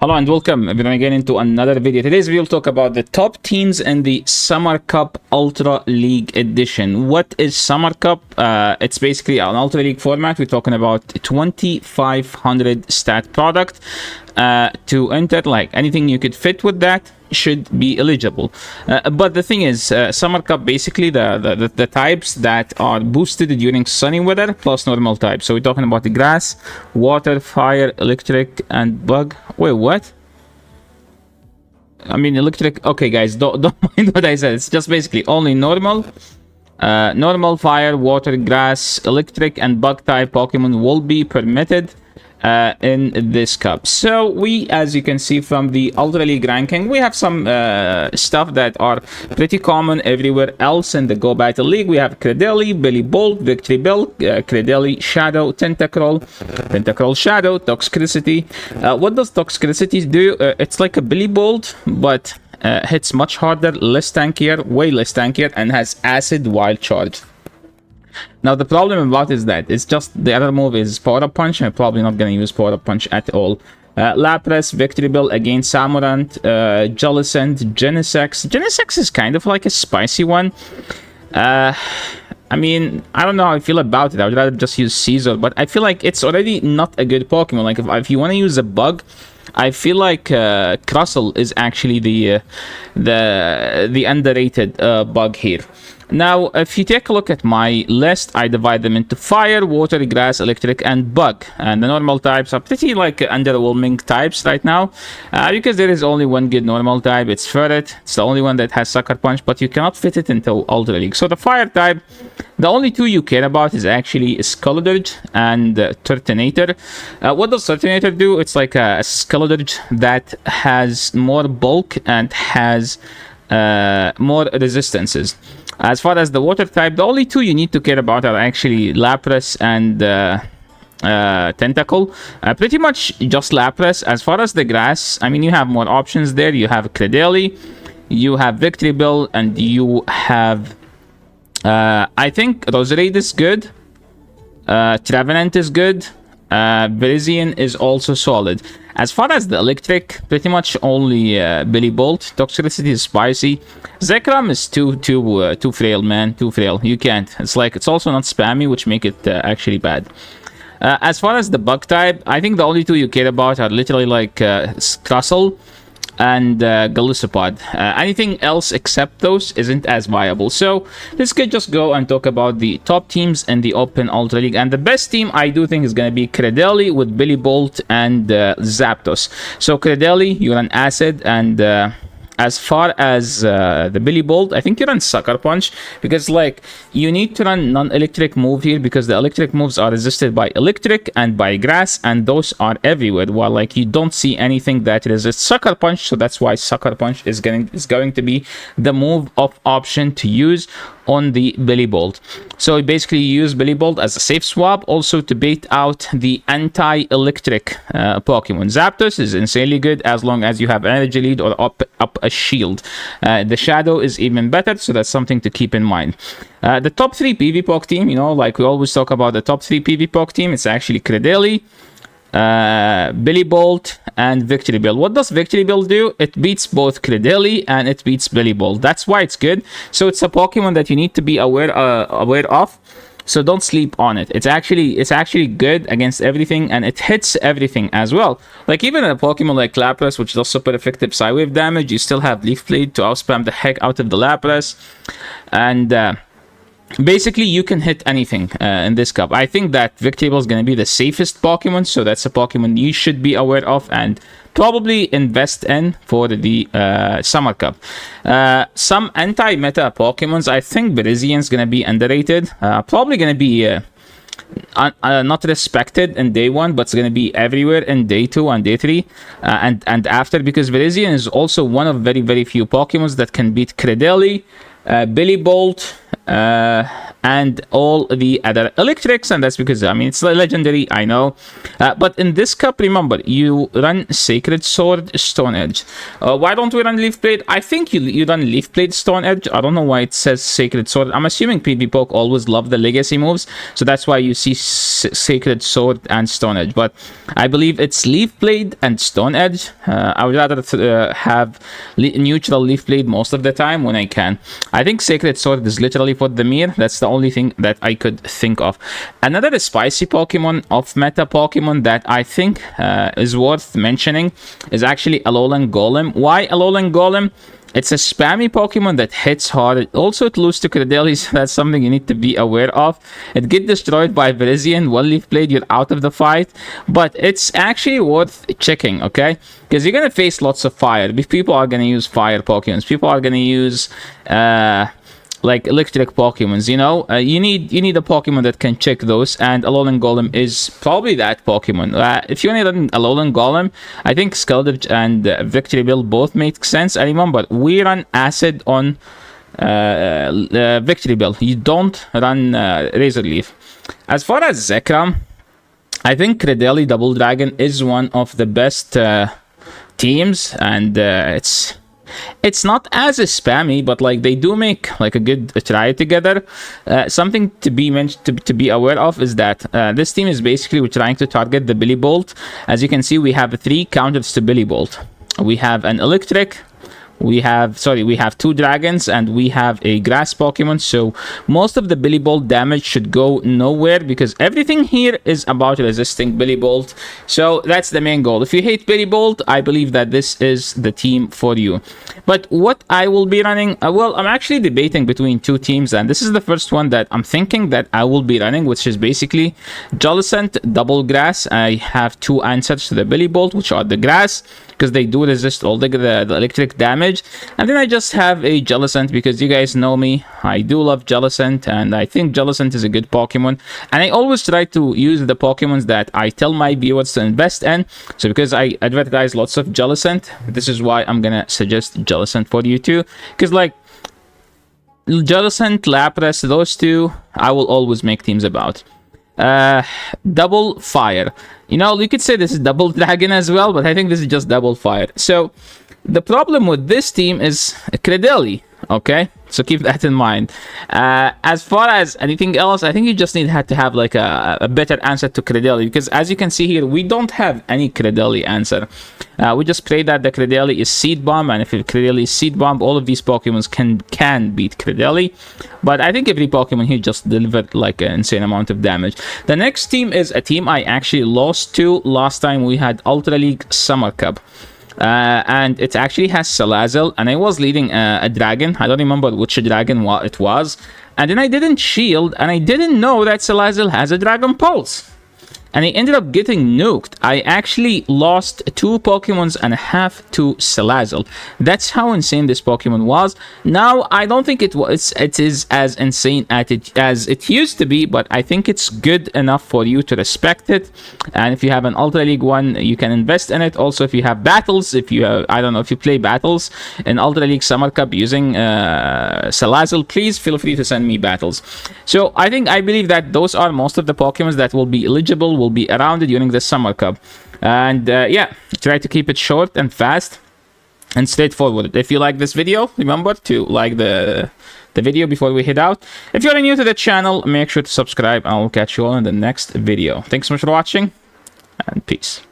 Hello and welcome everyone again into another video. Today's video will talk about the top teams in the Summer Cup Ultra League Edition. What is Summer Cup? It's basically an Ultra League format. We're talking about 2500 stat product. To enter, like anything you could fit with that should be eligible. But the thing is, Summer Cup, basically the types that are boosted during sunny weather plus normal types. So we're talking about the grass, water, fire, electric, and bug. Wait, what? I mean electric. Okay guys, don't mind what I said. It's just basically only normal, fire, water, grass, electric, and bug type Pokemon will be permitted in this cup. So we, as you can see from the Ultra League ranking, we have some stuff that are pretty common everywhere else in the Go Battle League. We have Cradily, Billy Bolt, Victory Bell, Cradily, Shadow, Tentacruel, Shadow, Toxicity. What does Toxicity do? It's like a Billy Bolt, but hits much harder, less tankier, way less tankier, and has Acid Wild Charge. Now the problem about is that it's just the other move is Power Up Punch. I'm probably not going to use Power Up Punch at all. Lapras, Victory Bell against Samurant, Jellicent, Genesect. Genesect is kind of like a spicy one. I mean, I don't know how I feel about it. I would rather just use Caesar, but I feel like it's already not a good Pokemon. Like if you want to use a bug, I feel like Crustle is actually the underrated bug here. Now, if you take a look at my list, I divide them into fire, water, grass, electric, and bug. And the normal types are pretty like underwhelming types right now, because there is only one good normal type. It's Ferret. It's the only one that has Sucker Punch, but you cannot fit it into Ultra League. So the fire type, the only two you care about is actually Skeledirge and Turtonator. What does Turtonator do? It's like a Skeledirge that has more bulk and has more resistances. As far as the water type, the only two you need to care about are actually Lapras and Tentacle. Pretty much just Lapras. As far as the grass, I mean, you have more options there. You have Cradily, you have Victory Bell, and you have I think Roserade is good, Trevenant is good, Virizion is also solid. As far as the electric, pretty much only Billy Bolt. Toxicity is spicy. Zekrom is too frail, man. Too frail. You can't. It's also not spammy, which make it actually bad. As far as the bug type, I think the only two you care about are literally like Crustle and Gallisopod. Anything else except those isn't as viable. So let's just go and talk about the top teams in the Open Ultra League. And the best team I do think is going to be Cradily with Billy Bolt and Zapdos. So Cradily, you run Acid, and as far as the Billy Bolt, I think you run Sucker Punch, because like you need to run non-electric move here, because the electric moves are resisted by electric and by grass, and those are everywhere, while like you don't see anything that resists Sucker Punch. So that's why Sucker Punch is going to be the move of option to use on the Billy Bolt. So basically you use Billy Bolt as a safe swap, also to bait out the anti-electric Pokemon. Zapdos is insanely good as long as you have energy lead or up a shield. The Shadow is even better, so that's something to keep in mind. The top 3 PvP team, you know, like we always talk about the top 3 PvP team, it's actually Cradily, Billy Bolt, and Victory Bell. What does Victory Bell do? It beats both Cradily and it beats Billy Bolt. That's why it's good. So it's a Pokemon that you need to be aware of. So don't sleep on it. It's actually good against everything, and it hits everything as well. Like even a Pokemon like Lapras, which does super effective Psywave damage, you still have Leaf Blade to outspam the heck out of the Lapras, and basically you can hit anything in this cup. I think that Victory Bell is going to be the safest Pokemon, so that's a Pokemon you should be aware of and probably invest in for the Summer Cup. Some anti-meta Pokemons, I think Virizion is going to be underrated. Probably going to be not respected in day 1, but it's going to be everywhere in day 2 and day 3 and after, because Virizion is also one of very few Pokemons that can beat Cradily, Billy Bolt, and all the other electrics, and that's because, I mean, it's legendary, I know. But in this cup, remember, you run Sacred Sword, Stone Edge. Why don't we run Leaf Blade? I think you run Leaf Blade, Stone Edge. I don't know why it says Sacred Sword. I'm assuming PvP Poke always love the legacy moves, so that's why you see Sacred Sword and Stone Edge. But I believe it's Leaf Blade and Stone Edge. I would rather have neutral Leaf Blade most of the time when I can. I think Sacred Sword is literally for the mirror. That's the only thing that I could think of. Another spicy Pokemon, off-meta Pokemon that I think is worth mentioning is actually Alolan Golem. Why Alolan Golem? It's a spammy Pokemon that hits hard. Also, it loses to Cradily, so that's something you need to be aware of. It gets destroyed by Virizion, one Leaf Blade, you're out of the fight. But it's actually worth checking, okay? Because you're going to face lots of fire. People are going to use fire Pokemons. People are going to use like electric Pokemons, you know. You need a Pokemon that can check those, and Alolan Golem is probably that Pokemon. If you want to run Alolan Golem, I think Skeldritch and Victory Bell both make sense. And remember, we run Acid on Victory Bell. You don't run Razor Leaf. As far as Zekrom, I think Cradily Double Dragon is one of the best teams, and it's not as spammy, but like they do make like a good try together. Something to be mentioned, to be aware of is that this team is basically we're trying to target the Billy Bolt. As you can see, we have 3 counters to Billy Bolt. We have an electric, we have two dragons, and we have a grass Pokemon. So most of the Billy Bolt damage should go nowhere, because everything here is about resisting Billy Bolt. So that's the main goal. If you hate Billy Bolt, I believe that this is the team for you. But what I will be running, well, I'm actually debating between 2 teams, and this is the first one that I'm thinking that I will be running, which is basically Jellicent, Double Grass. I have 2 answers to the Billy Bolt, which are the grass, because they do resist all the electric damage. And then I just have a Jellicent, because you guys know me, I do love Jellicent, and I think Jellicent is a good Pokemon. And I always try to use the Pokemons that I tell my viewers to invest in. So because I advertise lots of Jellicent, this is why I'm gonna suggest Jellicent for you too. Because like Jellicent, Lapras, those 2, I will always make teams about. Double Fire. You know, you could say this is Double Dragon as well, but I think this is just Double Fire. So the problem with this team is Cradily, okay? So keep that in mind. As far as anything else, I think you just need to have like a better answer to Cradily, because as you can see here, we don't have any Cradily answer. We just pray that the Cradily is Seed Bomb, and if Cradily is Seed Bomb, all of these Pokemons can beat Cradily. But I think every Pokemon here just delivered like an insane amount of damage. The next team is a team I actually lost to last time we had Ultra League Summer Cup. And it actually has Salazzle, and I was leading a dragon. I don't remember which dragon it was. And then I didn't shield, and I didn't know that Salazzle has a Dragon Pulse. And I ended up getting nuked. I actually lost 2 Pokemons and a half to Salazzle. That's how insane this Pokemon was. Now, I don't think it is as insane as it used to be, but I think it's good enough for you to respect it. And if you have an Ultra League one, you can invest in it. Also, if you have battles, if you have, I don't know, if you play battles in Ultra League Summer Cup using Salazzle, please feel free to send me battles. So I believe that those are most of the Pokemons that will be eligible, will be around during the Summer Cup. And yeah, try to keep it short and fast and straightforward. If you like this video, remember to like the video before we head out. If you're new to the channel, make sure to subscribe, and I'll catch you all in the next video. Thanks so much for watching, and peace.